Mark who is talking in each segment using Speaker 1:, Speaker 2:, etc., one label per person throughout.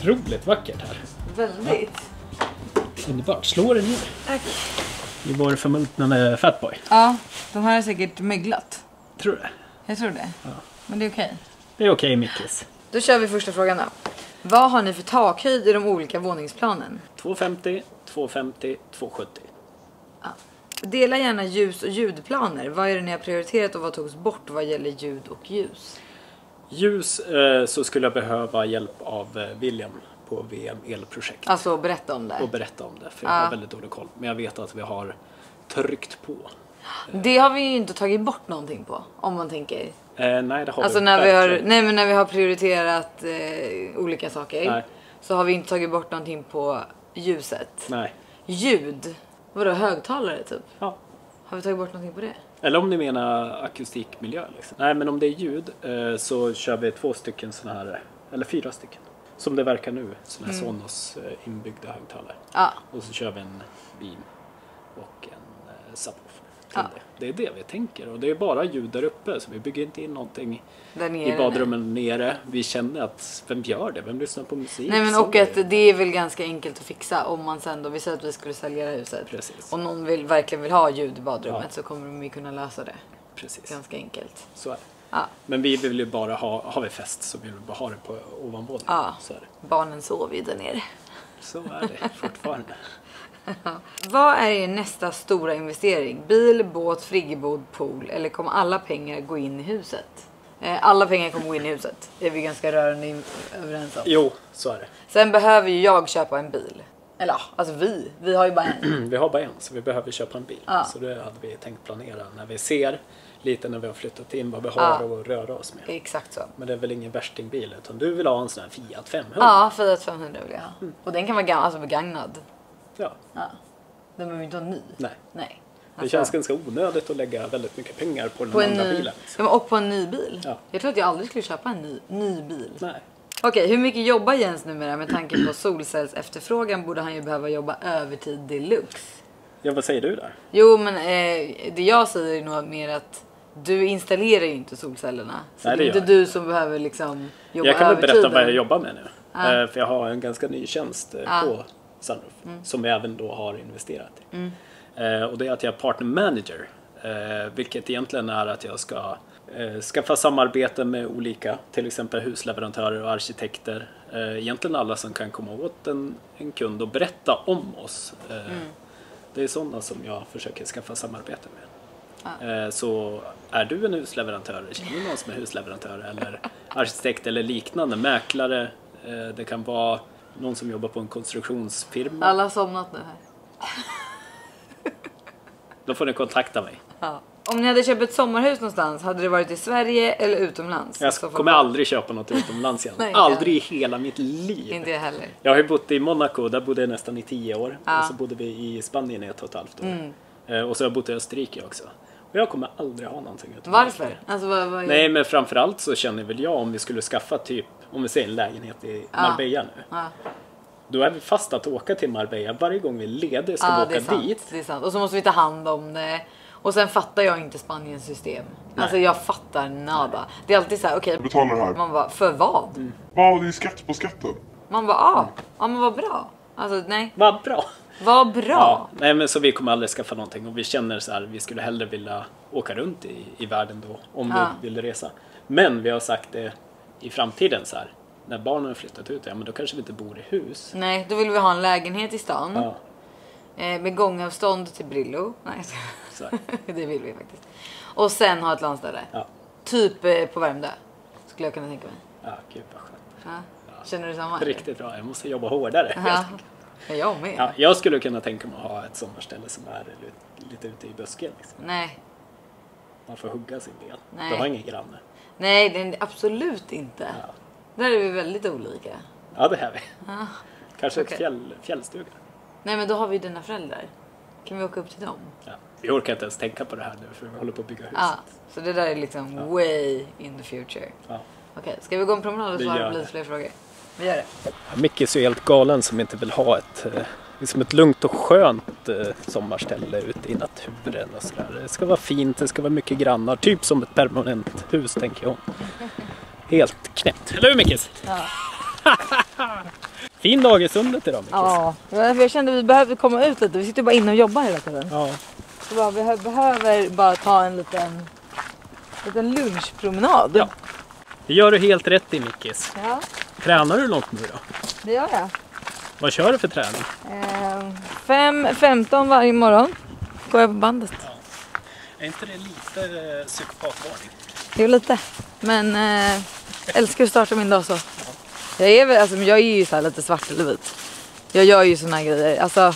Speaker 1: otroligt vackert här.
Speaker 2: Väldigt.
Speaker 1: Underbart. Slå den ner.
Speaker 2: Tack.
Speaker 1: I vår förmultnade Fatboy.
Speaker 2: Ja, de här är säkert möglat.
Speaker 1: Tror du det?
Speaker 2: Jag tror det.
Speaker 1: Ja.
Speaker 2: Men det är okej.
Speaker 1: Det är okej, Mickis.
Speaker 2: Då kör vi första frågan då. Vad har ni för takhöjd i de olika våningsplanen?
Speaker 1: 250, 250, 270.
Speaker 2: Ja. Dela gärna ljus- och ljudplaner. Vad är det ni har prioriterat och vad togs bort vad gäller ljud och ljus?
Speaker 1: Ljus så skulle jag behöva hjälp av William på VM elprojekt.
Speaker 2: Alltså berätta om det.
Speaker 1: Och berätta om det, för jag har väldigt dålig koll. Men jag vet att vi har tryckt på.
Speaker 2: Det har vi ju inte tagit bort någonting på, om man tänker.
Speaker 1: Nej, det har
Speaker 2: Alltså
Speaker 1: vi
Speaker 2: när vi har prioriterat olika saker.
Speaker 1: Nej.
Speaker 2: Så har vi inte tagit bort någonting på ljuset.
Speaker 1: Nej.
Speaker 2: Ljud. Vadå, högtalare typ?
Speaker 1: Ja.
Speaker 2: Har vi tagit bort någonting på det?
Speaker 1: Eller om ni menar akustikmiljö liksom. Nej, men om det är ljud så kör vi 2 stycken såna här, eller 4 stycken. Som det verkar nu, såna här Sonos inbyggda högtalare.
Speaker 2: Ja.
Speaker 1: Och så kör vi en beam och en subwoofer.
Speaker 2: Ja.
Speaker 1: Det är det vi tänker, och det är bara ljud där uppe, så vi bygger inte in någonting
Speaker 2: Där nere,
Speaker 1: i badrummen nere. Vi känner att vem gör det? Vem lyssnar på musik?
Speaker 2: Nej, men och att det är väl ganska enkelt att fixa om man sen då, vi säger att vi skulle sälja huset.
Speaker 1: Precis.
Speaker 2: Och någon verkligen vill ha ljud i badrummet så kommer de ju kunna lösa det.
Speaker 1: Precis.
Speaker 2: Ganska enkelt.
Speaker 1: Så är det.
Speaker 2: Ja.
Speaker 1: Men vi vill ju bara har vi fest så vill vi bara ha det på ovanvåningen.
Speaker 2: Ja.
Speaker 1: Så är det.
Speaker 2: Barnen sover ju där nere.
Speaker 1: Så är det fortfarande.
Speaker 2: Vad är er nästa stora investering? Bil, båt, friggebod, pool? Eller kommer alla pengar gå in i huset? Alla pengar kommer gå in i huset. Det är vi ganska rörande överens om.
Speaker 1: Jo, så är det.
Speaker 2: Sen behöver ju jag köpa en bil. Eller alltså vi har ju bara en.
Speaker 1: Vi har bara en, så vi behöver köpa en bil.
Speaker 2: Ja.
Speaker 1: Så det hade vi tänkt planera när vi ser lite när vi har flyttat in vad vi har att röra oss med.
Speaker 2: Exakt så.
Speaker 1: Men det är väl ingen värstingbil, utan du vill ha en sån här Fiat 500.
Speaker 2: Ja, Fiat 500 vill jag ha. Och den kan vara begagnad.
Speaker 1: Ja.
Speaker 2: Ja. Den behöver inte vara ny.
Speaker 1: Nej.
Speaker 2: Nej.
Speaker 1: Det känns ganska onödigt att lägga väldigt mycket pengar på den
Speaker 2: på en
Speaker 1: andra
Speaker 2: ny,
Speaker 1: bilen.
Speaker 2: ja, och på en ny bil.
Speaker 1: Ja.
Speaker 2: Jag tror att jag aldrig skulle köpa en ny bil.
Speaker 1: Nej.
Speaker 2: Okej, hur mycket jobbar Jens numera med tanke på solcells efterfrågan? Borde han ju behöva jobba övertid deluxe.
Speaker 1: Ja, vad säger du där?
Speaker 2: Jo, men det jag säger är nog mer att du installerar ju inte solcellerna. Så
Speaker 1: Nej,
Speaker 2: det är
Speaker 1: det
Speaker 2: inte
Speaker 1: gör
Speaker 2: du som behöver liksom jobba
Speaker 1: Jag kan väl
Speaker 2: övertiden.
Speaker 1: berätta vad jag jobbar med nu. För jag har en ganska ny tjänst på Sunroof som vi även då har investerat i. Och det är att jag är partner manager. Vilket egentligen är att jag ska skaffa samarbete med olika, till exempel husleverantörer och arkitekter. Egentligen alla som kan komma åt en kund och berätta om oss. Det är sådana som jag försöker skaffa samarbete med. Så är du en husleverantör, känner du någon som är husleverantör eller arkitekt eller liknande, mäklare, det kan vara någon som jobbar på en konstruktionsfirma.
Speaker 2: Alla har somnat nu här.
Speaker 1: Då får ni kontakta mig.
Speaker 2: Ja. Om ni hade köpt ett sommarhus någonstans, hade det varit i Sverige eller utomlands?
Speaker 1: Jag kommer aldrig köpa något utomlands igen.
Speaker 2: Nej,
Speaker 1: aldrig i hela mitt liv.
Speaker 2: Inte jag heller.
Speaker 1: Jag har ju bott i Monaco, där bodde jag nästan i 10 år. Och så bodde vi i Spanien i 1,5 år. Och så har jag bott i Österrike också. Och jag kommer aldrig ha någonting utomlands.
Speaker 2: Varför? Alltså, vad
Speaker 1: Nej, men framförallt så känner väl jag, om vi skulle skaffa typ, om vi säger en lägenhet i Marbella nu.
Speaker 2: Ja.
Speaker 1: Då är vi fast att åka till Marbella. Varje gång vi är lediga ska vi åka dit.
Speaker 2: Det är sant. Och så måste vi ta hand om det. Och sen fattar jag inte Spaniens system. Alltså jag fattar nada. Det är alltid så här, okej.
Speaker 3: Jag betalar det här.
Speaker 2: Man bara, för vad?
Speaker 3: Ja, det är skatt på skatten.
Speaker 2: Man bara, ja men vad bra. Alltså nej.
Speaker 1: Vad bra.
Speaker 2: Vad bra.
Speaker 1: Ja, nej, men så vi kommer aldrig skaffa någonting. Och vi känner så här, vi skulle hellre vilja åka runt i världen då. Om vi vill resa. Men vi har sagt det i framtiden så här. När barnen har flyttat ut, ja men då kanske vi inte bor i hus.
Speaker 2: Nej, då vill vi ha en lägenhet i stan.
Speaker 1: Ja.
Speaker 2: Med gångavstånd till Brillo. Nej,
Speaker 1: Så.
Speaker 2: det vill vi faktiskt. Och sen ha ett landställe.
Speaker 1: Ja.
Speaker 2: Typ på Värmdö. Skulle jag kunna tänka mig.
Speaker 1: Ja, gud vad skönt.
Speaker 2: Ja. Känner du samma?
Speaker 1: Riktigt bra, jag måste jobba hårdare.
Speaker 2: Ja. Ja, jag med.
Speaker 1: Ja, jag skulle kunna tänka mig att ha ett sommarställe som är lite ute i busken. Liksom.
Speaker 2: Nej.
Speaker 1: Man får hugga sin del.
Speaker 2: Nej.
Speaker 1: Du har ingen granne.
Speaker 2: Nej, det är absolut inte.
Speaker 1: Ja.
Speaker 2: Där är vi väldigt olika.
Speaker 1: Ja, det här vi.
Speaker 2: Ja.
Speaker 1: Kanske
Speaker 2: Okej.
Speaker 1: ett fjällstuga.
Speaker 2: Nej, men då har vi dina föräldrar. Kan vi åka upp till dem?
Speaker 1: Ja. Vi orkar inte ens tänka på det här nu för vi håller på att bygga huset.
Speaker 2: Ja, så det där är liksom way in the future.
Speaker 1: Ja.
Speaker 2: Okej, ska vi gå en promenad och
Speaker 1: Vi
Speaker 2: svara
Speaker 1: gör
Speaker 2: på lite
Speaker 1: det.
Speaker 2: fler frågor? Vi gör det.
Speaker 1: Micke är så helt galen som inte vill ha ett lugnt och skönt sommarställe ute i naturen och sådär. Det ska vara fint, det ska vara mycket grannar. Typ som ett permanent hus, tänker jag. Helt knäppt. Eller hur, Mickis?
Speaker 2: Ja.
Speaker 1: Fin dag i Sundet idag, Mikis.
Speaker 2: Ja, jag kände att vi behövde komma ut lite. Vi sitter bara inne och jobbar hela tiden.
Speaker 1: Ja.
Speaker 2: Så bara, vi behöver bara ta en liten lunchpromenad.
Speaker 1: Ja. Det gör du helt rätt i, Mikis.
Speaker 2: Ja,
Speaker 1: Tränar du något nu då?
Speaker 2: det gör jag.
Speaker 1: Vad kör du för träning?
Speaker 2: 5:15 varje morgon går jag på bandet.
Speaker 1: Ja. Är inte det lite psykopatvarning?
Speaker 2: Jo, lite. Men älskar att starta min dag så. Jag är ju så här lite svart eller vit. Jag gör ju såna här grejer. Alltså,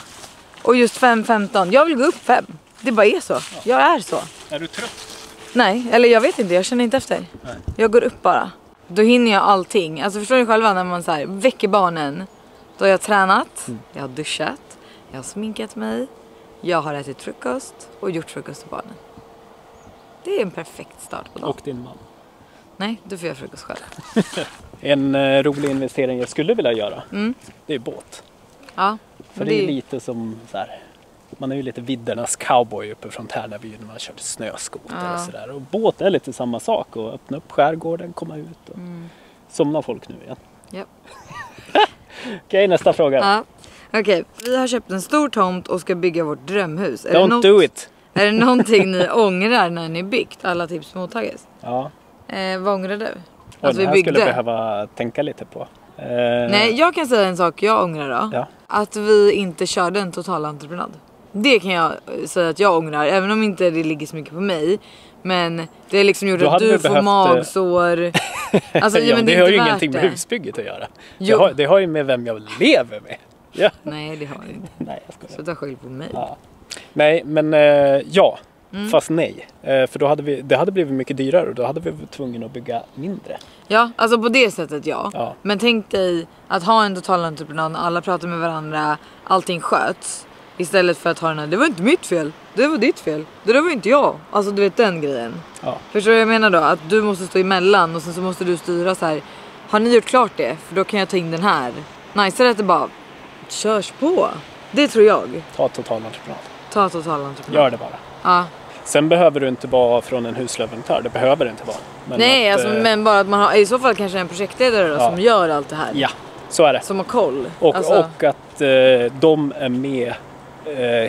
Speaker 2: och just 5:15. Jag vill gå upp 5. Det bara är så. Jag är så.
Speaker 1: Är du trött?
Speaker 2: Nej, eller jag vet inte. Jag känner inte efter.
Speaker 1: Nej.
Speaker 2: Jag går upp bara. Då hinner jag allting. Alltså förstår ni själva när man så här väcker barnen. Då har jag tränat. Jag har duschat. Jag har sminkat mig. Jag har ätit frukost. Och gjort frukost till barnen. Det är en perfekt start på dagen.
Speaker 1: Och din man.
Speaker 2: Nej, du får göra frukost själv.
Speaker 1: En rolig investering jag skulle vilja göra. Det är båt.
Speaker 2: Ja.
Speaker 1: För det är lite som så här. Man är ju lite viddernas cowboy uppe från Tärnaby när man kör snöskoter och sådär. Och båt är lite samma sak. Och öppna upp skärgården, komma ut och somna folk nu igen.
Speaker 2: Ja.
Speaker 1: Okej, nästa fråga.
Speaker 2: Ja. Okej, vi har köpt en stor tomt och ska bygga vårt drömhus.
Speaker 1: Don't do it!
Speaker 2: Är det någonting ni ångrar när ni byggt? Alla tips mottages.
Speaker 1: Ja.
Speaker 2: Vad ångrar du?
Speaker 1: Och den här skulle behöva tänka lite på.
Speaker 2: Nej, jag kan säga en sak jag ångrar då.
Speaker 1: Ja.
Speaker 2: Att vi inte körde en total entreprenad. Det kan jag säga att jag ångrar. Även om inte det ligger så mycket på mig. Men det är liksom gjort att du får magsår. Alltså,
Speaker 1: ja,
Speaker 2: men
Speaker 1: det
Speaker 2: är
Speaker 1: har ju
Speaker 2: inte
Speaker 1: ingenting
Speaker 2: värt
Speaker 1: med
Speaker 2: det.
Speaker 1: husbygget att göra.
Speaker 2: Jo.
Speaker 1: Det har ju med vem jag lever med. Ja.
Speaker 2: Nej, det har jag inte.
Speaker 1: Nej, jag skojar.
Speaker 2: Så ta skyll på mig.
Speaker 1: Ja. Nej, men ja. Fast nej. För då det hade blivit mycket dyrare och då hade vi varit tvungna att bygga mindre.
Speaker 2: Ja, alltså på det sättet ja.
Speaker 1: Ja.
Speaker 2: Men tänk dig att ha en total entreprenad, alla pratar med varandra, allting sköts. Istället för att ha den här, det var inte mitt fel, det var ditt fel, det där var inte jag. Alltså du vet den grejen.
Speaker 1: Ja.
Speaker 2: Förstår du vad jag menar då? Att du måste stå emellan och sen så måste du styra så här. Har ni gjort klart det? För då kan jag ta in den här. Nice att det bara körs på. Det tror jag.
Speaker 1: Ta total entreprenad.
Speaker 2: Ta total entreprenad.
Speaker 1: Gör det bara.
Speaker 2: Ja.
Speaker 1: Sen behöver du inte vara från en husleverantör. Det behöver det inte vara. Men
Speaker 2: Nej,
Speaker 1: att,
Speaker 2: alltså, men bara att man har i så fall kanske en projektledare då, som gör allt det här.
Speaker 1: Ja, så är det.
Speaker 2: Som har koll.
Speaker 1: Och att de är med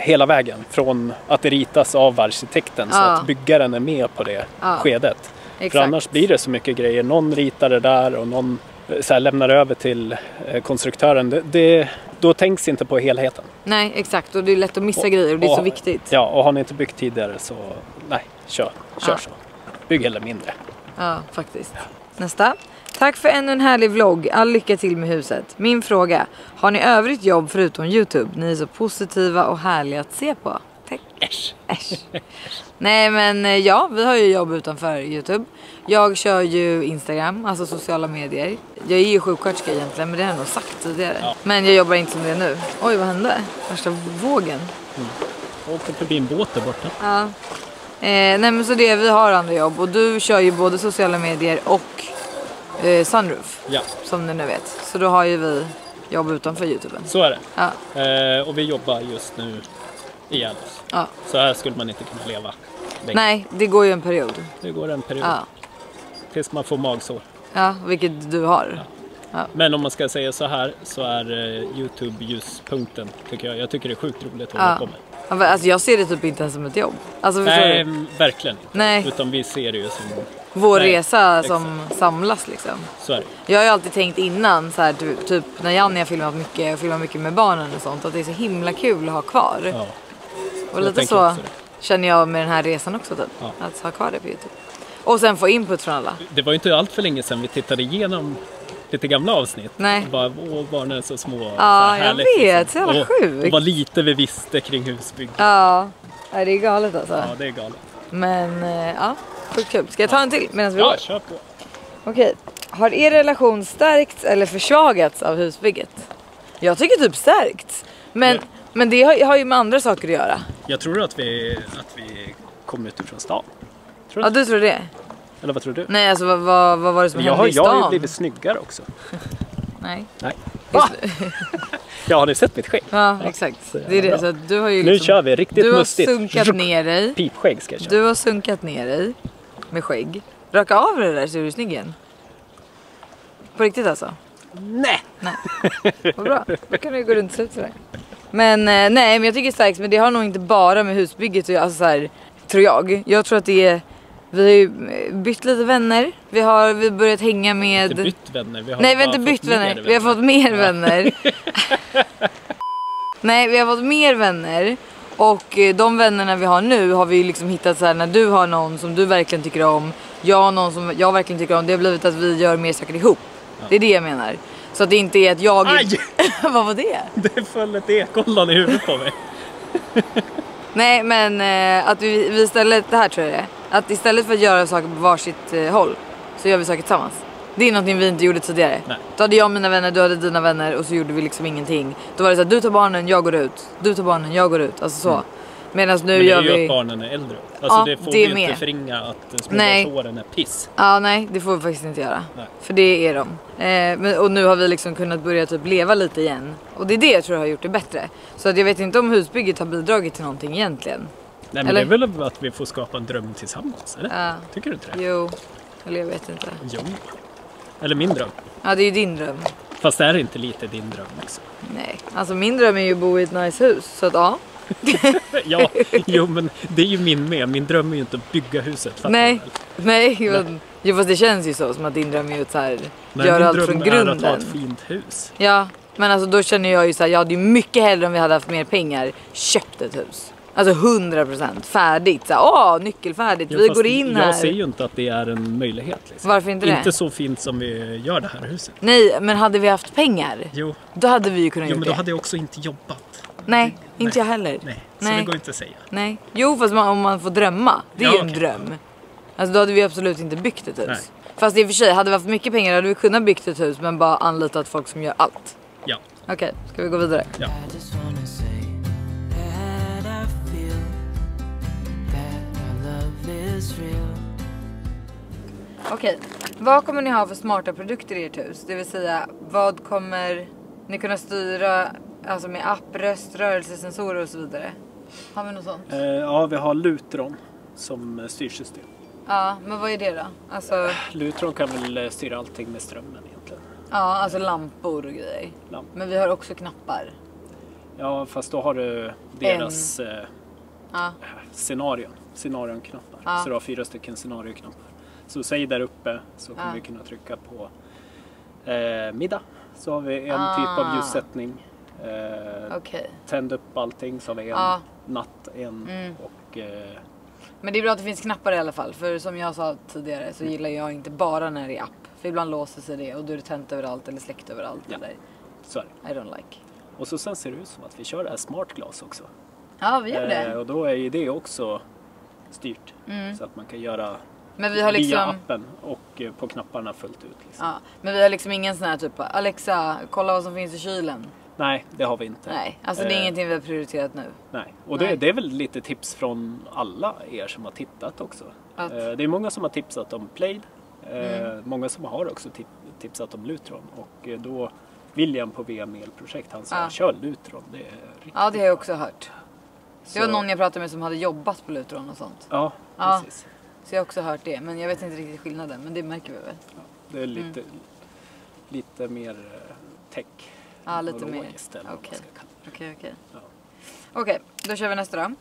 Speaker 1: hela vägen. Från att det ritas av arkitekten. Så att byggaren är med på det skedet.
Speaker 2: Exakt.
Speaker 1: För annars blir det så mycket grejer. Någon ritar det där och någon så här, lämnar över till konstruktören. Då tänks inte på helheten.
Speaker 2: Nej, exakt. Och det är lätt att missa grejer och det är så viktigt.
Speaker 1: Ja, och har ni inte byggt tidigare så nej, kör så. Bygg heller mindre.
Speaker 2: Ja, faktiskt. Nästa. Tack för ännu en härlig vlogg. All lycka till med huset. Min fråga. Har ni övrigt jobb förutom YouTube? Ni är så positiva och härliga att se på. Tack. Äsch. Nej men ja, vi har ju jobb utanför YouTube. Jag kör ju Instagram, alltså sociala medier. Jag är ju sjuksköterska egentligen, men det har jag nog sagt tidigare. Ja. Men jag jobbar inte som det nu. Oj, vad hände? Värsta vågen.
Speaker 1: Jag åkte förbi en båt där borta.
Speaker 2: Ja. Nej men så vi har andra jobb. Och du kör ju både sociala medier och Sunroof. Ja. Som ni nu vet. Så då har ju vi jobb utanför YouTuben.
Speaker 1: Så är det.
Speaker 2: Ja.
Speaker 1: Och vi jobbar just nu ihjäl oss.
Speaker 2: Ja.
Speaker 1: Så här skulle man inte kunna leva länge.
Speaker 2: Nej, det går ju en period.
Speaker 1: Det går en period.
Speaker 2: Ja.
Speaker 1: Tills man får magsår.
Speaker 2: Ja, vilket du har.
Speaker 1: Ja.
Speaker 2: Ja.
Speaker 1: Men om man ska säga så här så är YouTube ljuspunkten tycker jag. Jag tycker det är sjukt roligt att hålla på med.
Speaker 2: Alltså jag ser det typ inte ens som ett jobb. Alltså,
Speaker 1: nej, verkligen inte.
Speaker 2: Nej.
Speaker 1: Utan vi ser det ju som
Speaker 2: vår resa som samlas liksom.
Speaker 1: Så är det.
Speaker 2: Jag har ju alltid tänkt innan så här, typ när Janni har filmat mycket med barnen och sånt, att det är så himla kul att ha kvar.
Speaker 1: Ja.
Speaker 2: Och lite så känner jag med den här resan också typ. Ja. Att ha kvar det på YouTube. Och sen få input från alla.
Speaker 1: Det var ju inte allt för länge sedan vi tittade igenom lite gamla avsnitt.
Speaker 2: Nej.
Speaker 1: Bara, barnen är så små.
Speaker 2: Ja,
Speaker 1: så härligt,
Speaker 2: jag vet.
Speaker 1: liksom.
Speaker 2: Så jävla sjukt.
Speaker 1: Och vad lite vi visste kring husbygge.
Speaker 2: Ja, det är galet alltså.
Speaker 1: Ja, det är galet.
Speaker 2: Men ja, sjukt kul. Ska jag ta en till medan vi går?
Speaker 1: Ja, kör på.
Speaker 2: Okej. Har er relation stärkts eller försvagats av husbygget? Jag tycker typ stärkts. Men det har ju med andra saker att göra.
Speaker 1: Jag tror att vi kom utifrån stan.
Speaker 2: Ja, du tror det?
Speaker 1: Eller vad tror du?
Speaker 2: Nej, alltså vad var det som hände i stan?
Speaker 1: Jag har ju blivit snyggare också.
Speaker 2: Nej.
Speaker 1: Ja, har ni sett mitt skägg?
Speaker 2: Ja, exakt. Det är det. Så du har ju
Speaker 1: liksom, nu kör vi riktigt mustigt.
Speaker 2: Du har sunkat ner dig.
Speaker 1: Pipskägg ska jag köra.
Speaker 2: Du har sunkat ner dig med skägg. Raka av det där så är du snygg igen. På riktigt alltså?
Speaker 1: Nej.
Speaker 2: Vad bra, då kan du gå runt slut sådär. Men nej, men jag tycker Starks, men det har nog inte bara med husbygget att göra, alltså, så här, tror jag. Jag tror att det är, vi har ju bytt lite vänner. Vi har börjat hänga med...
Speaker 1: Inte bytt vänner. Vi Aj!
Speaker 2: Vad var det?
Speaker 1: Det föll ett ekollon i huvudet på mig.
Speaker 2: Nej, men att vi istället, det här tror jag det är, att istället för att göra saker på varsitt håll så gör vi saker tillsammans. Det är någonting vi inte gjorde tidigare. Nej. Då hade jag mina vänner, du hade dina vänner och så gjorde vi liksom ingenting. Då var det så här, du tar barnen, jag går ut. Du tar barnen, jag går ut. Alltså så. Medan nu gör vi...
Speaker 1: Men det är ju att barnen är äldre. Alltså det får vi inte förringa att småbarnsåren är piss.
Speaker 2: Ja, nej, det får vi faktiskt inte göra. Nej. För det är de. Och nu har vi liksom kunnat börja typ leva lite igen. Och det är det jag tror jag har gjort det bättre. Så att jag vet inte om husbygget har bidragit till någonting egentligen.
Speaker 1: Nej, men eller? Det är väl att vi får skapa en dröm tillsammans, eller? Ja. Tycker du inte det?
Speaker 2: Jo, eller jag vet inte.
Speaker 1: Jo. Eller min dröm.
Speaker 2: Ja, det är ju din dröm.
Speaker 1: Fast det är inte lite din dröm också.
Speaker 2: Nej, alltså min dröm är ju att bo i ett nice hus. Så att ja.
Speaker 1: Ja, jo men det är ju min med. Min dröm är ju inte att bygga huset.
Speaker 2: Nej, jo, fast det känns ju så som att din dröm är ju att så här, göra allt från grunden.
Speaker 1: Att ha ett fint hus.
Speaker 2: Ja, men alltså då känner jag ju så här, jag hade ju mycket hellre om vi hade haft mer pengar köpt ett hus. Alltså 100% färdigt. Så här, nyckelfärdigt.
Speaker 1: Ja,
Speaker 2: vi går in här.
Speaker 1: Jag ser ju inte att det är en möjlighet. Liksom.
Speaker 2: Varför inte det?
Speaker 1: Inte så fint som vi gör det här huset.
Speaker 2: Nej, men hade vi haft pengar,
Speaker 1: jo.
Speaker 2: Då hade vi ju kunnat
Speaker 1: göra
Speaker 2: det.
Speaker 1: Men då hade jag också inte jobbat.
Speaker 2: Nej, inte jag heller.
Speaker 1: Nej, så det går inte att säga.
Speaker 2: Nej. Jo, fast om man får drömma. Det är ju en dröm. Alltså då hade vi absolut inte byggt ett hus. Nej. Fast i och för sig, hade vi haft mycket pengar hade vi kunnat byggt ett hus men bara anlitat folk som gör allt.
Speaker 1: Ja.
Speaker 2: Okej, ska vi gå vidare?
Speaker 1: Ja.
Speaker 2: Okej, vad kommer ni ha för smarta produkter i ert hus? Det vill säga, vad kommer ni kunna styra, alltså med app, röst, rörelsesensorer och så vidare? Har vi något sånt?
Speaker 1: Ja, vi har Lutron som styrsystem.
Speaker 2: Ja, men vad är det då? Alltså...
Speaker 1: Lutron kan väl styra allting med strömmen egentligen.
Speaker 2: Ja, alltså lampor och grejer. Men vi har också knappar.
Speaker 1: Ja, fast då har du deras scenarionknappar. Ja. Så du har 4 stycken scenarioknappar. Så säg där uppe så kommer vi kunna trycka på middag. Så har vi en typ av ljussättning. Tänd upp allting så har vi en natt, och...
Speaker 2: Men det är bra att det finns knappar i alla fall. För som jag sa tidigare så gillar jag inte bara när det är app. För ibland låser sig det och då är det tänt överallt eller släckt överallt.
Speaker 1: Ja,
Speaker 2: eller...
Speaker 1: så är det.
Speaker 2: I don't like.
Speaker 1: Och så sen ser det ut som att vi kör det här smartglas också.
Speaker 2: Ja, vi gör det.
Speaker 1: Och då är ju det också styrt. Så att man kan göra...
Speaker 2: Men vi har liksom...
Speaker 1: via appen och på knapparna fullt ut. Liksom.
Speaker 2: Ja, men vi har liksom ingen sån här typ Alexa, kolla vad som finns i kylen.
Speaker 1: Nej, det har vi inte.
Speaker 2: Nej, alltså det är ingenting vi har prioriterat nu.
Speaker 1: Nej, och det är väl lite tips från alla er som har tittat också. Det är många som har tipsat om Plaid. Många som har också tipsat om Lutron. Och då William på VM Elprojekt, han sa kör Lutron. Det är riktigt.
Speaker 2: Ja, det har jag också hört. Det var någon jag pratade med som hade jobbat på Lutron och sånt.
Speaker 1: Ja, precis.
Speaker 2: Så jag har också hört det, men jag vet inte riktigt skillnaden, men det märker vi väl.
Speaker 1: Ja, det är lite mer tech.
Speaker 2: Ja, lite mer. Okej, då kör vi nästa då.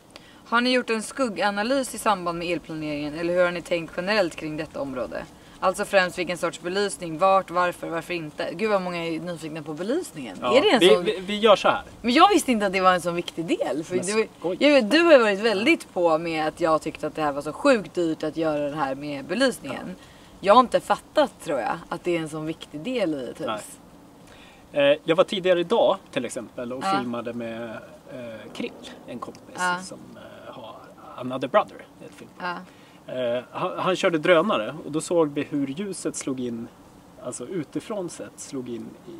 Speaker 2: Har ni gjort en skugganalys i samband med elplaneringen eller hur har ni tänkt generellt kring detta område? Alltså främst vilken sorts belysning, varför inte? Gud vad många är nyfikna på belysningen.
Speaker 1: Ja,
Speaker 2: är det en
Speaker 1: vi gör så här.
Speaker 2: Men jag visste inte att det var en så viktig del. För du har ju varit väldigt på med att jag tyckte att det här var så sjukt dyrt att göra det här med belysningen. Ja. Jag har inte fattat, tror jag, att det är en så viktig del i ett hus.
Speaker 1: Jag var tidigare idag till exempel och filmade med Krill, en kompis som har Another Brother, ett film. Han körde drönare och då såg vi hur ljuset slog in, alltså utifrån sett slog in i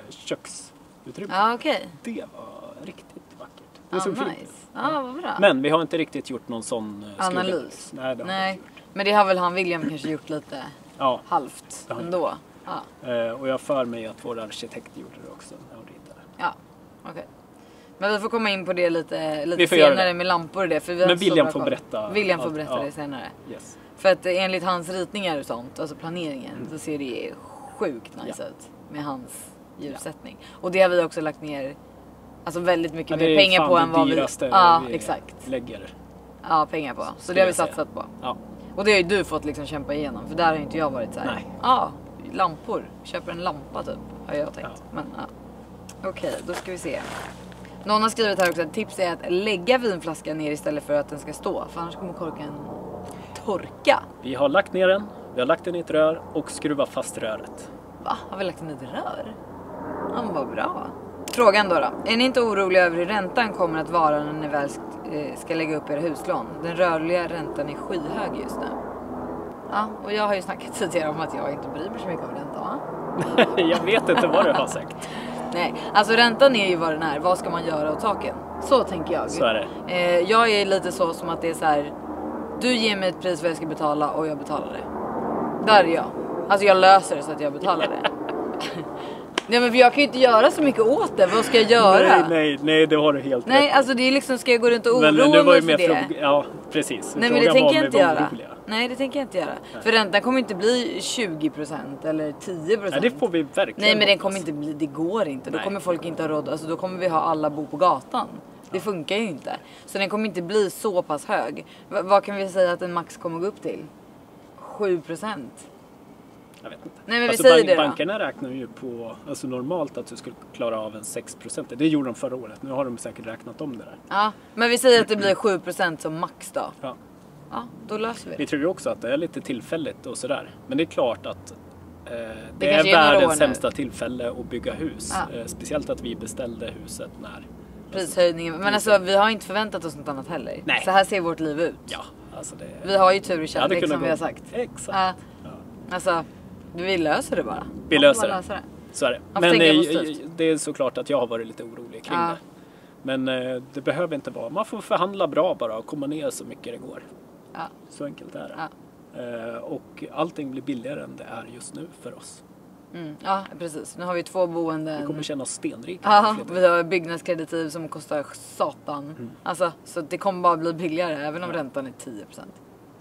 Speaker 1: köksutrymmet. Det var riktigt vackert. Det såg fint ut.
Speaker 2: Vad bra.
Speaker 1: Men vi har inte riktigt gjort någon sån
Speaker 2: analys.
Speaker 1: Nej, det har vi inte gjort.
Speaker 2: Men det har väl han William kanske gjort lite halvt ändå.
Speaker 1: Och jag för mig att vår arkitekt gjorde det också.
Speaker 2: Men vi får komma in på det lite senare med lampor och det. För vi
Speaker 1: men William får berätta.
Speaker 2: William får berätta det senare.
Speaker 1: Yes.
Speaker 2: För att enligt hans ritningar och sånt, alltså planeringen, så ser det sjukt nice ut. med hans ljussättning. Och det har vi också lagt ner alltså väldigt mycket mer
Speaker 1: det är
Speaker 2: pengar på än vad vi...
Speaker 1: vi
Speaker 2: exakt.
Speaker 1: lägger.
Speaker 2: Ja, pengar på. Så det har vi satsat på.
Speaker 1: Ja.
Speaker 2: Och det har ju du fått liksom kämpa igenom. För där har inte jag varit så här.
Speaker 1: Nej.
Speaker 2: Ja, lampor. Köper en lampa typ. Har jag tänkt.
Speaker 1: Ja.
Speaker 2: Men ja. Okej, då ska vi se. Någon har skrivit här också. Ett tips är att lägga vinflaskan ner istället för att den ska stå. För annars kommer korken torka.
Speaker 1: Vi har lagt ner den. Vi har lagt den i ett rör och skruvat fast röret.
Speaker 2: Va? Har vi lagt den i ett rör? Ja, men vad bra. Frågan då. Är ni inte oroliga över hur räntan kommer att vara när ni väl ska lägga upp era huslån? Den rörliga räntan är skyhög just nu. Ja, och jag har ju snackat tidigare om att jag inte bryr mig så mycket om räntan, va?
Speaker 1: Jag vet inte vad du har sagt.
Speaker 2: Nej, alltså räntan är ju vad den är. Vad ska man göra åt taken? Så tänker jag.
Speaker 1: Så är det.
Speaker 2: Jag är lite så som att det är så här. Du ger mig ett pris vad jag ska betala och jag betalar det. Där är jag. Alltså jag löser det så att jag betalar det. Nej, men jag kan ju inte göra så mycket åt det. Vad ska jag göra?
Speaker 1: Nej, det har du helt rätt.
Speaker 2: Nej, alltså det är liksom, ska jag gå runt och oroa mig för det?
Speaker 1: Ja, precis.
Speaker 2: Nej, men det tänker jag inte göra. Nej, det tänker jag inte göra. För räntan kommer inte bli 20% eller 10%.
Speaker 1: Nej, det får vi verkligen.
Speaker 2: Nej, men den kommer inte bli, det går inte. Då kommer folk inte ha råd. Alltså då kommer vi ha alla bo på gatan. Det funkar ju inte. Så den kommer inte bli så pass hög. Vad kan vi säga att en max kommer gå upp till? 7%?
Speaker 1: Jag vet inte.
Speaker 2: Nej, men
Speaker 1: alltså,
Speaker 2: vi säger det då.
Speaker 1: Bankerna räknar ju på, alltså normalt att du skulle klara av en 6%. Det gjorde de förra året. Nu har de säkert räknat om det där.
Speaker 2: Ja, men vi säger att det blir 7% som max då.
Speaker 1: Ja.
Speaker 2: Ja, då löser vi det.
Speaker 1: Vi tror ju också att det är lite tillfälligt och sådär. Men det är klart att det
Speaker 2: kanske
Speaker 1: är
Speaker 2: är några år
Speaker 1: världens
Speaker 2: nu.
Speaker 1: sämsta tillfälle att bygga hus.
Speaker 2: Ja.
Speaker 1: Speciellt att vi beställde huset när...
Speaker 2: Prishöjningen. Men alltså vi har inte förväntat oss något annat heller.
Speaker 1: Nej.
Speaker 2: Så här ser vårt liv ut.
Speaker 1: Ja, alltså det...
Speaker 2: Vi har ju tur och
Speaker 1: Ja, det
Speaker 2: kärlek
Speaker 1: kunde
Speaker 2: som
Speaker 1: gå.
Speaker 2: vi har sagt.
Speaker 1: Exakt.
Speaker 2: Ja. Alltså, vi löser det bara.
Speaker 1: Vi
Speaker 2: Man
Speaker 1: löser
Speaker 2: får
Speaker 1: det.
Speaker 2: bara lösa det.
Speaker 1: Så är det.
Speaker 2: Man får
Speaker 1: Men
Speaker 2: tänka positivt.
Speaker 1: det är såklart att jag har varit lite orolig kring
Speaker 2: Ja.
Speaker 1: det. Men det behöver inte vara. Man får förhandla bra bara och komma ner så mycket det går.
Speaker 2: Ja.
Speaker 1: Så enkelt är det.
Speaker 2: Ja.
Speaker 1: Och allting blir billigare än det är just nu för oss.
Speaker 2: Ja, precis. Nu har vi 2 boenden.
Speaker 1: Vi kommer känna oss stenrika.
Speaker 2: Ja, vi har byggnadskreditiv som kostar satan. Alltså, så det kommer bara bli billigare även om räntan är 10%.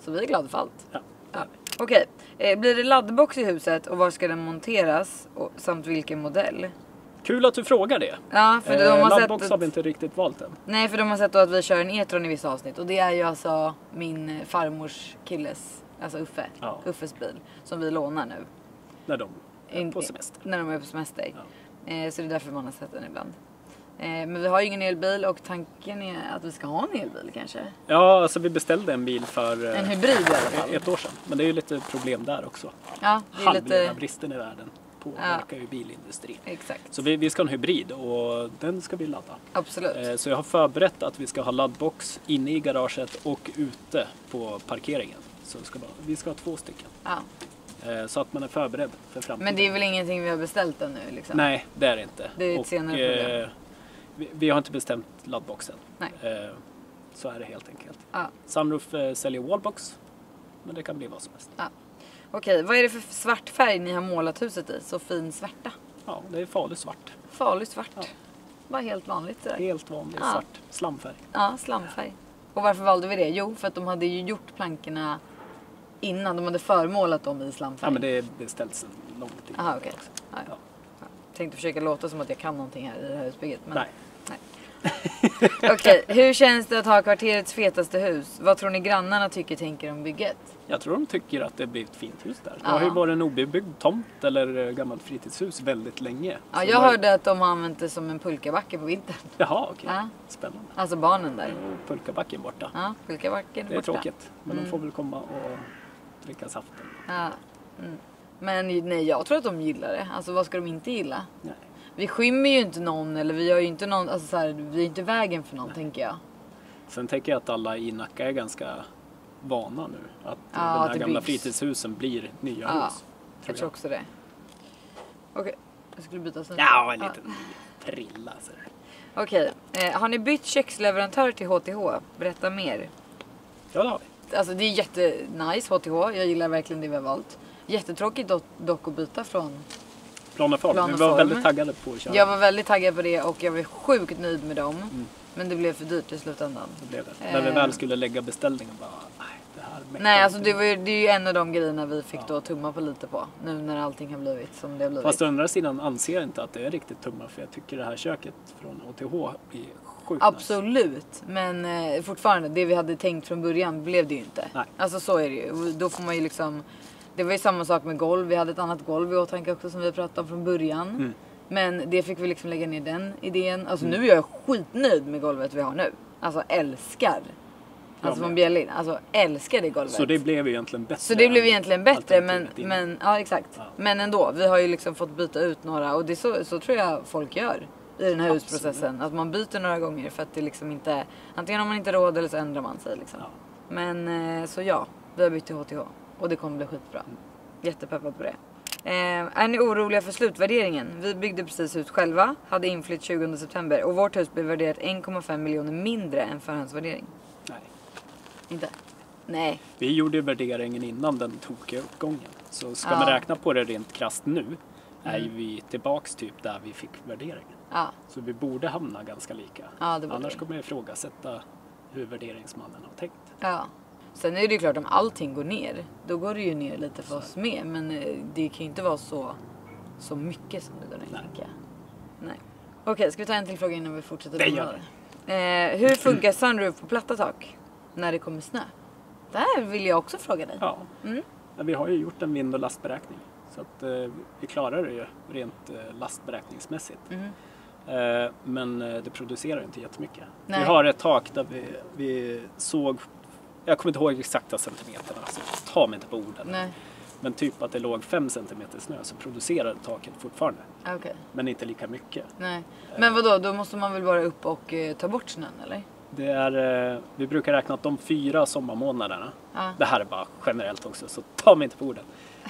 Speaker 2: Så vi är glada för allt.
Speaker 1: Ja.
Speaker 2: Ja. Okej, blir det laddbox i huset och var ska den monteras samt vilken modell?
Speaker 1: Kul att du frågar det.
Speaker 2: Ja, för de har
Speaker 1: Laddbox
Speaker 2: sett
Speaker 1: har vi inte riktigt valt än.
Speaker 2: Nej, för de har sett då att vi kör en E-tron i vissa avsnitt. Och det är ju alltså min farmors killes, alltså Uffe,
Speaker 1: Ja.
Speaker 2: Uffes bil. Som vi lånar nu.
Speaker 1: När de är på semester.
Speaker 2: När de är på semester.
Speaker 1: Ja.
Speaker 2: Så det är därför man har sett den ibland. Men vi har ju ingen elbil och tanken är att vi ska ha en elbil kanske.
Speaker 1: Ja, alltså vi beställde en bil för
Speaker 2: En hybrid i alla fall.
Speaker 1: ett år sedan. Men det är ju lite problem där också.
Speaker 2: Ja, det är
Speaker 1: Halvledarbristen i världen påverkar ju bilindustrin.
Speaker 2: Exakt.
Speaker 1: Så vi ska ha en hybrid och den ska vi ladda.
Speaker 2: Absolut.
Speaker 1: Så jag har förberett att vi ska ha laddbox inne i garaget och ute på parkeringen. Så vi ska ha 2 stycken.
Speaker 2: Ja.
Speaker 1: Så att man är förberedd för framtiden.
Speaker 2: Men det är väl ingenting vi har beställt ännu liksom?
Speaker 1: Nej, det är det inte.
Speaker 2: Det är ett senare problem.
Speaker 1: Vi har inte bestämt laddboxen.
Speaker 2: Nej.
Speaker 1: Så är det helt enkelt.
Speaker 2: Ja.
Speaker 1: Sunroof säljer wallbox. Men det kan bli vad som helst.
Speaker 2: Ja. Okej, vad är det för svart färg ni har målat huset i? Så fin svarta.
Speaker 1: Ja, det är farligt svart.
Speaker 2: Farligt svart.
Speaker 1: Ja.
Speaker 2: Bara helt vanligt sådär.
Speaker 1: Helt vanlig
Speaker 2: Ja.
Speaker 1: svart slamfärg.
Speaker 2: Ja, slamfärg. Och varför valde vi det? Jo, för att de hade ju gjort plankorna innan. De hade förmålat dem i slamfärg.
Speaker 1: Ja, men det beställts en lång tid.
Speaker 2: Aha, okej. Ja,
Speaker 1: Ja.
Speaker 2: ja. Tänkte försöka låta som att jag kan någonting här i det här husbygget. Men...
Speaker 1: Nej.
Speaker 2: Okej, hur känns det att ha kvarterets fetaste hus? Vad tror ni grannarna tänker om bygget?
Speaker 1: Jag tror de tycker att det blir ett fint hus där. Det
Speaker 2: Ja.
Speaker 1: har ju varit en obebyggd tomt eller gammalt fritidshus väldigt länge.
Speaker 2: Ja,
Speaker 1: Så
Speaker 2: jag hörde att de har använt det som en pulkabacke på vintern.
Speaker 1: Jaha, okej.
Speaker 2: Ja.
Speaker 1: Spännande.
Speaker 2: Alltså barnen där.
Speaker 1: Och pulkabacken borta.
Speaker 2: Ja, pulkabacken
Speaker 1: Det är
Speaker 2: borta.
Speaker 1: tråkigt. Men de får väl komma och dricka saften.
Speaker 2: Ja. Men nej, jag tror att de gillar det. Alltså vad ska de inte gilla?
Speaker 1: Nej.
Speaker 2: Vi skymmer ju inte någon eller vi gör ju inte någon, alltså så här, vi är inte vägen för någon tänker jag.
Speaker 1: Sen tänker jag att alla i Nacka är ganska vana nu. Att
Speaker 2: Ja,
Speaker 1: de
Speaker 2: att
Speaker 1: här
Speaker 2: det
Speaker 1: gamla
Speaker 2: byggs.
Speaker 1: fritidshusen blir nya
Speaker 2: Ja,
Speaker 1: hus.
Speaker 2: jag tror också det. Okej, jag skulle byta sen.
Speaker 1: Ja, en liten prilla. Så.
Speaker 2: Okej, har ni bytt köksleverantör till HTH? Berätta mer.
Speaker 1: Ja, det har vi.
Speaker 2: Alltså det är jättenice HTH, jag gillar verkligen det vi har valt. Jättetråkigt dock att byta från.
Speaker 1: Planeform.
Speaker 2: Plan
Speaker 1: Vi
Speaker 2: och
Speaker 1: var
Speaker 2: form.
Speaker 1: väldigt taggade på att köra.
Speaker 2: Jag var väldigt taggad på det och jag var sjukt nöjd med dem. Men det blev för dyrt i slutändan.
Speaker 1: Det blev det. När vi väl skulle lägga beställningen bara, nej.
Speaker 4: det här.
Speaker 2: Nej, alltså det är ju en av de grejerna vi fick då tumma på lite på. Nu när allting har blivit som det har blivit.
Speaker 4: Fast å andra sidan anser jag inte att det är riktigt tumma. För jag tycker det här köket från OTH blir sjukt
Speaker 2: absolut, nice. Men fortfarande, det vi hade tänkt från början blev det ju inte.
Speaker 4: Nej.
Speaker 2: Alltså så är det ju. Då får man ju liksom... Det var ju samma sak med golv. Vi hade ett annat golv i åtanke också som vi pratade om från början.
Speaker 4: Mm.
Speaker 2: Men det fick vi liksom lägga ner den idén. Alltså nu är jag skitnöjd med golvet vi har nu. Alltså älskar. Alltså från Bjälin. Alltså älskar det golvet.
Speaker 4: Så det blev egentligen bättre.
Speaker 2: Så det blev egentligen bättre. Men ja, exakt. Ja. Men ändå, vi har ju liksom fått byta ut några. Och det så tror jag folk gör i den här husprocessen. Att man byter några gånger för att det liksom inte... Antingen har man inte råd eller så ändrar man sig liksom. Ja. Men så ja, vi har bytt till HTH. Och det kommer bli skitbra. Jättepeppad på det. Är ni oroliga för slutvärderingen? Vi byggde precis hus själva, hade inflytt 20 september och vårt hus blev värderat 1,5 miljoner mindre än förhandsvärdering.
Speaker 4: Nej.
Speaker 2: Inte? Nej.
Speaker 4: Vi gjorde värderingen innan den tokiga uppgången. Så ska man räkna på det rent krasst nu är ju vi tillbaks typ där vi fick värderingen.
Speaker 2: Ja.
Speaker 4: Så vi borde hamna ganska lika.
Speaker 2: Ja,
Speaker 4: annars kommer jag ifrågasätta hur värderingsmannen har tänkt.
Speaker 2: Ja. Sen är det ju klart om allting går ner. Då går det ju ner lite för oss med. Men det kan ju inte vara så mycket som det där tänker jag. Nej. Okej, ska vi ta en till fråga innan vi fortsätter?
Speaker 4: Det gör
Speaker 2: vi. Hur funkar sunroof på platta tak när det kommer snö? Det här vill jag också fråga dig.
Speaker 4: Ja. Vi har ju gjort en vind- och lastberäkning. Så att vi klarar det ju rent lastberäkningsmässigt. Men det producerar inte jättemycket. Nej. Vi har ett tak där vi såg... Jag kommer inte ihåg exakta centimeterna, så ta mig inte på orden.
Speaker 2: Nej.
Speaker 4: Men typ att det låg 5 centimeter snö så producerade taket fortfarande.
Speaker 2: Okay.
Speaker 4: Men inte lika mycket.
Speaker 2: Nej. Men vadå, då måste man väl bara upp och ta bort snön eller?
Speaker 4: Det är, vi brukar räkna att de 4 sommarmånaderna, det här är bara generellt också så ta mig inte på orden.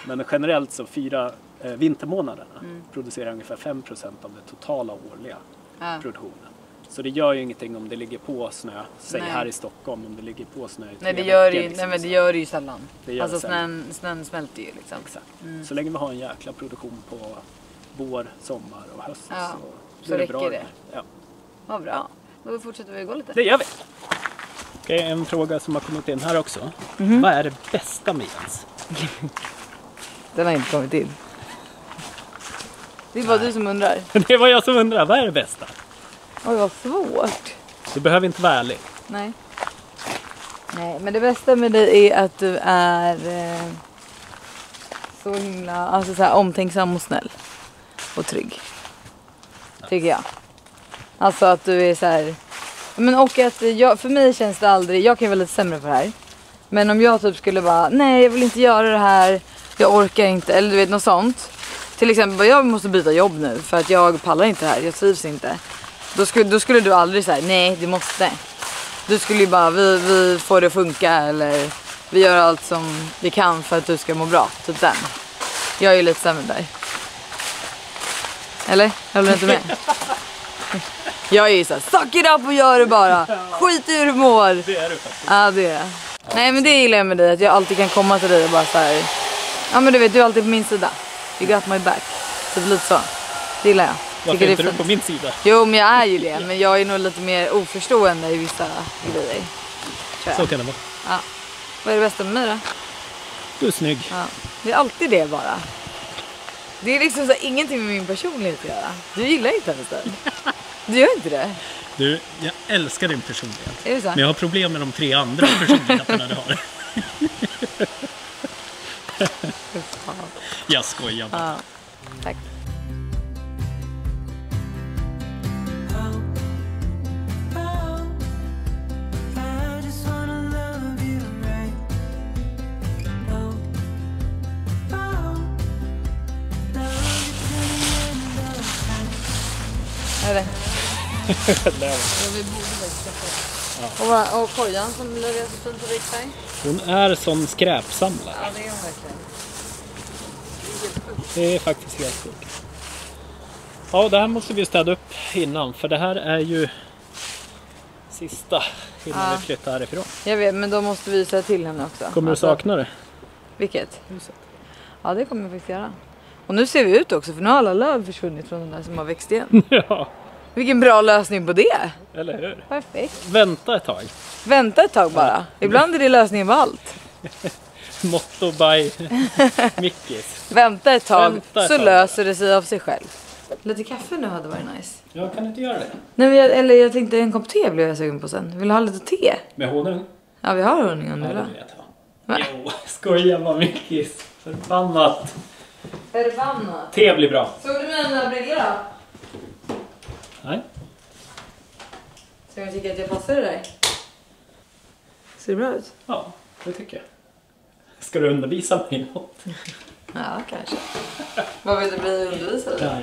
Speaker 4: Men generellt så 4 vintermånaderna producerar ungefär 5% av det totala årliga produktionen. Så det gör ju ingenting om det ligger på snö. Säg här i Stockholm om det ligger på snö.
Speaker 2: Nej, det gör det, liksom, men det gör det ju sällan.
Speaker 4: Det gör
Speaker 2: alltså
Speaker 4: sällan.
Speaker 2: Snön smälter ju liksom.
Speaker 4: Exakt. Så länge vi har en jäkla produktion på vår, sommar och höst
Speaker 2: så räcker
Speaker 4: bra
Speaker 2: det.
Speaker 4: Ja.
Speaker 2: Vad bra. Då fortsätter vi gå lite.
Speaker 4: Det gör vi. Okej, en fråga som har kommit in här också. Vad är det bästa med Jens?
Speaker 2: Den har inte kommit in. Det är bara du som undrar.
Speaker 4: Det var jag som undrar. Vad är det bästa?
Speaker 2: Oj, vad svårt.
Speaker 4: Du behöver inte vara ärlig.
Speaker 2: Nej. Nej, men det bästa med dig är att du är så himla alltså så här, omtänksam och snäll. Och trygg. Tycker jag. Alltså att du är så här... Men och att för mig känns det aldrig... Jag kan ju vara lite sämre på det här. Men om jag typ skulle bara... Nej, jag vill inte göra det här. Jag orkar inte. Eller du vet, något sånt. Till exempel, jag måste byta jobb nu. För att jag pallar inte här. Jag trivs inte. Då skulle du aldrig säga nej, du måste. Du skulle ju bara, vi får det funka. Eller vi gör allt som vi kan för att du ska må bra. Typ den. Jag är ju lite sämre där. Eller? Håller du inte med? Jag är ju såhär, suck it up och gör det bara. Skit i hur du mår.
Speaker 4: Det är du faktiskt.
Speaker 2: Ja, det är. Nej, men det gillar jag med dig. Att jag alltid kan komma till dig och bara såhär. Ja, men du vet, du är alltid på min sida. You got my back. Typ lite så. Det gillar jag.
Speaker 4: Varför är inte du på min sida?
Speaker 2: Jo, men jag är ju det. Men jag är nog lite mer oförstående i vissa grejer.
Speaker 4: Så kan det vara.
Speaker 2: Ja. Vad är det bästa med mig då?
Speaker 4: Du är snygg.
Speaker 2: Ja. Det är alltid det bara. Det är liksom så ingenting med min personlighet att göra. Du gillar inte hennes stöd. Du gör inte det.
Speaker 4: Du, jag älskar din personlighet.
Speaker 2: Är det så?
Speaker 4: Men jag har problem med de 3 andra personligheterna du har. Jag skojar bara.
Speaker 2: Ja. Tack. Är det? Och kojan som levererar så fint på Riksberg.
Speaker 4: Hon är sån skräpsamlare.
Speaker 2: Ja, det är hon verkligen.
Speaker 4: Det är faktiskt helt sjukt. Ja, det här måste vi städa upp innan. För det här är ju sista innan vi flyttar härifrån.
Speaker 2: Jag vet, men då måste vi säga till henne också.
Speaker 4: Kommer du sakna det?
Speaker 2: Vilket?
Speaker 4: Huset.
Speaker 2: Ja, det kommer vi faktiskt göra. Och nu ser vi ut också, för nu har alla löv försvunnit från den där som har växt igen.
Speaker 4: Ja.
Speaker 2: Vilken bra lösning på det.
Speaker 4: Eller hur?
Speaker 2: Perfekt.
Speaker 4: Vänta ett tag.
Speaker 2: Vänta ett tag bara. Ibland är det lösningen på allt.
Speaker 4: Motto by Mickis.
Speaker 2: Vänta ett tag
Speaker 4: Vänta ett
Speaker 2: så
Speaker 4: tag.
Speaker 2: löser det sig av sig själv. Lite kaffe nu hade varit nice.
Speaker 4: Jag kan inte göra det.
Speaker 2: Nej, men jag tänkte en kopp te blev jag sugen på sen. Vill du ha lite te?
Speaker 4: Med honung?
Speaker 2: Ja, vi har honung om du vill ha.
Speaker 4: Det vet jag. Jo, skoja bara Mickis. Förbannat.
Speaker 2: Förbannat.
Speaker 4: Te blir bra.
Speaker 2: Såg du mina brillor då?
Speaker 4: Nej.
Speaker 2: Ska du tycka att jag passar det där? Ser det bra ut?
Speaker 4: Ja, det tycker jag. Ska du undervisa mig i något?
Speaker 2: Ja, kanske. Vad vill du bli undervisad?
Speaker 4: Ja.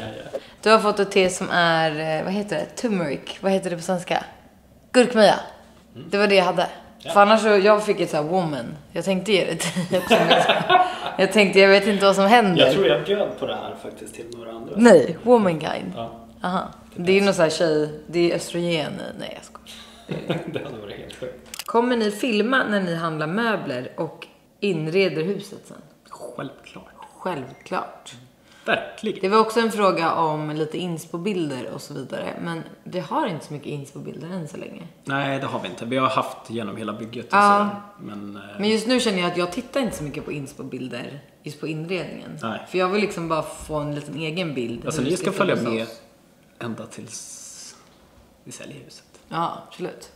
Speaker 2: Du har fått ett te som är, vad heter det? Turmeric. Vad heter det på svenska? Gurkmeja. Det var det jag hade. Ja. För annars så, jag fick ett så här woman. Jag tänkte ge det till jag tänkte, jag vet inte vad som händer.
Speaker 4: Jag tror jag bjöd på det här faktiskt till några andra.
Speaker 2: Nej, womankind.
Speaker 4: Ja.
Speaker 2: Aha. Det är någon sån här tjej, det är östrogen. Nej, jag skojar.
Speaker 4: Det hade varit helt sjukt.
Speaker 2: Kommer ni filma när ni handlar möbler och inreder huset sen?
Speaker 4: Självklart.
Speaker 2: Självklart.
Speaker 4: Verkligen.
Speaker 2: Det var också en fråga om lite inspo-bilder och så vidare. Men vi har inte så mycket inspo-bilder än så länge.
Speaker 4: Nej, det har vi inte. Vi har haft genom hela bygget och
Speaker 2: Ja.
Speaker 4: sådär.
Speaker 2: Men just nu känner jag att jag tittar inte så mycket på inspo-bilder just på inredningen.
Speaker 4: Nej.
Speaker 2: För jag vill liksom bara få en liten egen bild.
Speaker 4: Alltså
Speaker 2: hur
Speaker 4: ni
Speaker 2: det
Speaker 4: ska följa
Speaker 2: finnas
Speaker 4: med
Speaker 2: oss.
Speaker 4: ända tills vi säljer huset.
Speaker 2: Ja, absolut.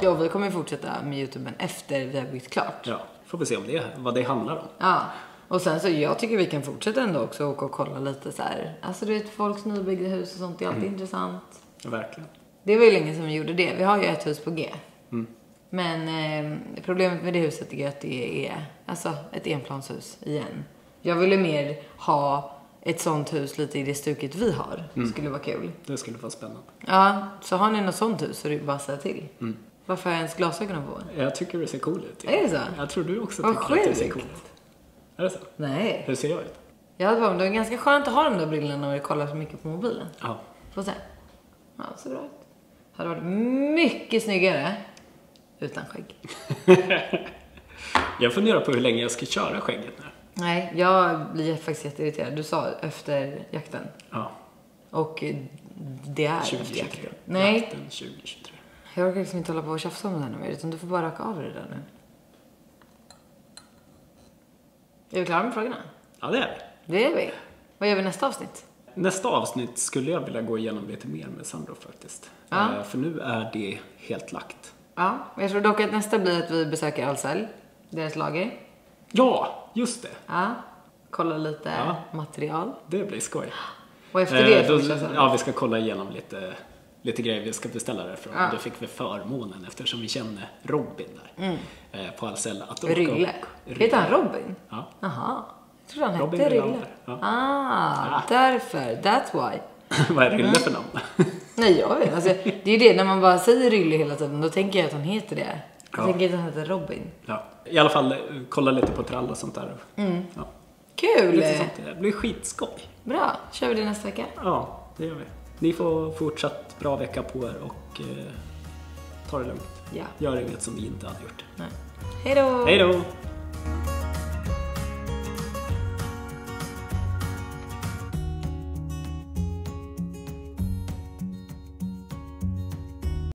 Speaker 2: Ja, vi kommer fortsätta med YouTuben efter vi har byggt klart.
Speaker 4: Ja, får vi se om vad det handlar om.
Speaker 2: Ja. Och sen så jag tycker vi kan fortsätta ändå också och kolla lite så här. Alltså du vet, folks nybyggda hus och sånt är alltid intressant.
Speaker 4: Ja, verkligen.
Speaker 2: Det var ju länge sedan vi gjorde det. Vi har ju ett hus på G. Men problemet med det huset är att det är alltså ett enplanshus igen. Jag ville mer ha ett sånt hus lite i det stuket vi har. Det skulle vara kul.
Speaker 4: Det skulle vara spännande.
Speaker 2: Ja, så har ni något sånt hus så är det bara att säga till. Varför har jag ens glasögonen på?
Speaker 4: Jag tycker det ser cool ut.
Speaker 2: Är det så?
Speaker 4: Jag tror du också
Speaker 2: Vad
Speaker 4: tycker att det ser
Speaker 2: sjukt.
Speaker 4: cool ut. Är det så?
Speaker 2: Nej.
Speaker 4: Hur ser jag ut?
Speaker 2: Jag hade bara, det är ganska skönt att ha de där brillorna när vi kollar så mycket på mobilen.
Speaker 4: Ja.
Speaker 2: Får se. Ja, så bra ut. Hade varit mycket snyggare utan skägg.
Speaker 4: Jag funderar på hur länge jag ska köra skägget nu.
Speaker 2: Nej, jag blir faktiskt jätteirriterad. Du sa efter jakten.
Speaker 4: Ja.
Speaker 2: Och det är efter
Speaker 4: 2023.
Speaker 2: jakten. Nej,
Speaker 4: Jakten 2023.
Speaker 2: jag orkar liksom inte hålla på och tjafsa om det här nu mer. Utan du får bara raka av det där nu. Är vi klara med frågorna?
Speaker 4: Ja, det är vi.
Speaker 2: Det är vi. Vad gör vi nästa avsnitt?
Speaker 4: Nästa avsnitt skulle jag vilja gå igenom lite mer med Sandro faktiskt.
Speaker 2: Ja.
Speaker 4: För nu är det helt lagt.
Speaker 2: Ja, jag tror dock att nästa blir att vi besöker Ahlsell. Deras lager.
Speaker 4: Ja, just det.
Speaker 2: Ja, kolla lite material.
Speaker 4: Det blir skoj.
Speaker 2: Och efter det
Speaker 4: Då,
Speaker 2: fortsätter vi.
Speaker 4: ja, vi ska kolla igenom lite grejer vi ska beställa därifrån.
Speaker 2: Ja.
Speaker 4: Det fick vi förmånen eftersom vi känner Robin där på Ahlsell. Att åka
Speaker 2: Rille.
Speaker 4: upp.
Speaker 2: Heter han Robin?
Speaker 4: Ja.
Speaker 2: Jaha. Jag trodde han
Speaker 4: Robin
Speaker 2: hette Rille.
Speaker 4: Rylander. Ja.
Speaker 2: Därför. That's why.
Speaker 4: Vad är Rille för namn?
Speaker 2: Nej, jag vet. Alltså, det är ju det, när man bara säger Rille hela tiden, då tänker jag att han heter det. Jag tänker att han heter Robin.
Speaker 4: Ja. I alla fall kolla lite på trall och sånt där. Ja.
Speaker 2: Kul!
Speaker 4: Lite sånt. Det blir skitskoj.
Speaker 2: Bra, kör vi det nästa vecka?
Speaker 4: Ja, det gör vi. Ni får fortsatt bra vecka på er och ta det lugnt.
Speaker 2: Ja.
Speaker 4: Gör inget som vi inte hade gjort.
Speaker 2: Hej då!
Speaker 4: Hej då!